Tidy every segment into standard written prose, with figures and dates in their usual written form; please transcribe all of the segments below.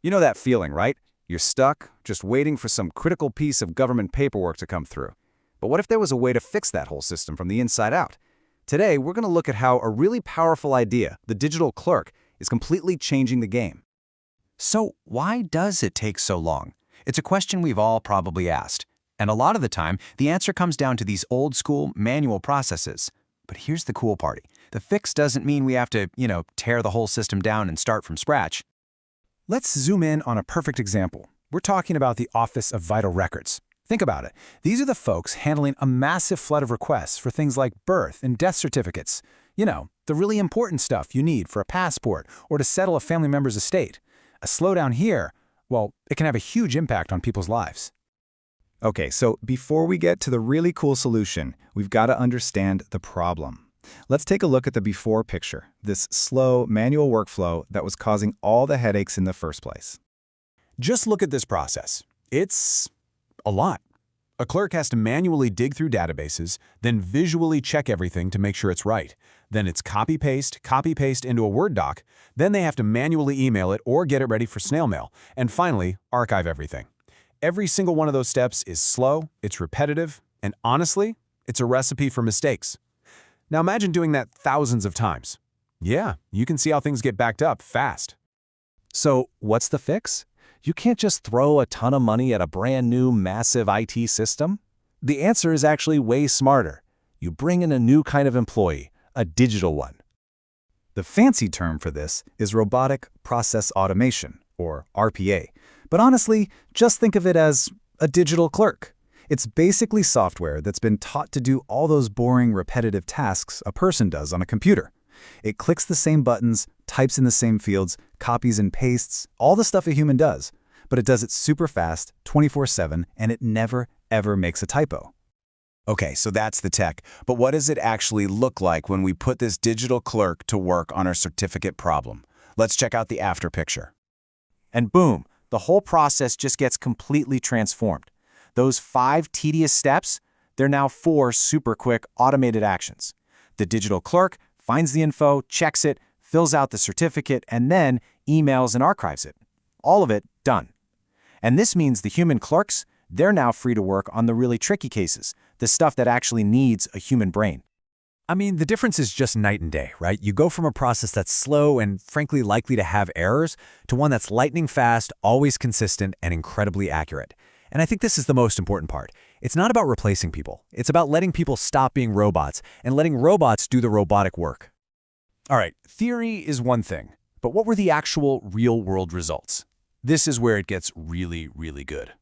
You know that feeling, right? You're stuck, just waiting for some critical piece of government paperwork to come through. But what if there was a way to fix that whole system from the inside out? Today, we're going to look at how a really powerful idea, the digital clerk, is completely changing the game. So why does it take so long? It's a question we've all probably asked. And a lot of the time, the answer comes down to these old-school manual processes. But here's the cool part. The fix doesn't mean we have to, tear the whole system down and start from scratch. Let's zoom in on a perfect example. We're talking about the Office of Vital Records. Think about it. These are the folks handling a massive flood of requests for things like birth and death certificates. The really important stuff you need for a passport or to settle a family member's estate. A slowdown here, well, it can have a huge impact on people's lives. Okay, so before we get to the really cool solution, we've got to understand the problem. Let's take a look at the before picture, this slow, manual workflow that was causing all the headaches in the first place. Just look at this process. It's a lot. A clerk has to manually dig through databases, then visually check everything to make sure it's right. Then it's copy-paste into a Word doc. Then they have to manually email it or get it ready for snail mail. And finally, archive everything. Every single one of those steps is slow, it's repetitive, and honestly, it's a recipe for mistakes. Now imagine doing that thousands of times. Yeah, you can see how things get backed up fast. So what's the fix? You can't just throw a ton of money at a brand new, massive IT system. The answer is actually way smarter. You bring in a new kind of employee, a digital one. The fancy term for this is robotic process automation, or RPA. But honestly, just think of it as a digital clerk. It's basically software that's been taught to do all those boring, repetitive tasks a person does on a computer. It clicks the same buttons, types in the same fields, copies and pastes, all the stuff a human does. But it does it super fast, 24/7, and it never, ever makes a typo. Okay, so that's the tech. But what does it actually look like when we put this digital clerk to work on our certificate problem? Let's check out the after picture. And boom, the whole process just gets completely transformed. Those 5 tedious steps, they're now 4 super quick automated actions. The digital clerk finds the info, checks it, fills out the certificate, and then emails and archives it. All of it done. And this means the human clerks, they're now free to work on the really tricky cases, the stuff that actually needs a human brain. I mean, the difference is just night and day, right? You go from a process that's slow and frankly likely to have errors to one that's lightning fast, always consistent, and incredibly accurate. And I think this is the most important part. It's not about replacing people. It's about letting people stop being robots and letting robots do the robotic work. All right, theory is one thing, but what were the actual real-world results? This is where it gets really, really good.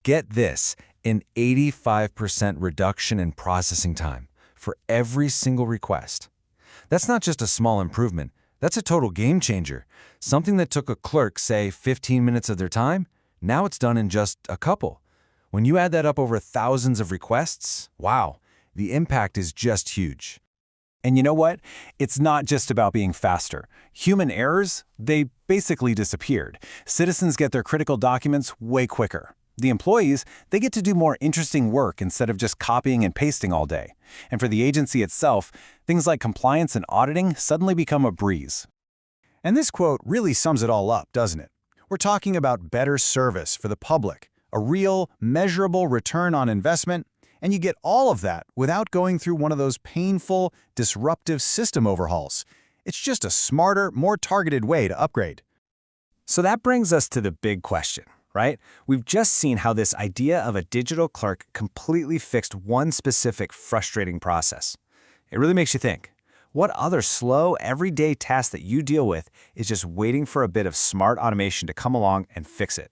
Get this, an 85% reduction in processing time for every single request. That's not just a small improvement. That's a total game changer. Something that took a clerk, say, 15 minutes of their time, now it's done in just a couple. When you add that up over thousands of requests, wow, the impact is just huge. And you know what? It's not just about being faster. Human errors, they basically disappeared. Citizens get their critical documents way quicker. The employees, they get to do more interesting work instead of just copying and pasting all day. And for the agency itself, things like compliance and auditing suddenly become a breeze. And this quote really sums it all up, doesn't it? We're talking about better service for the public, a real, measurable return on investment, and you get all of that without going through one of those painful, disruptive system overhauls. It's just a smarter, more targeted way to upgrade. So that brings us to the big question, right? We've just seen how this idea of a digital clerk completely fixed one specific frustrating process. It really makes you think. What other slow, everyday task that you deal with is just waiting for a bit of smart automation to come along and fix it?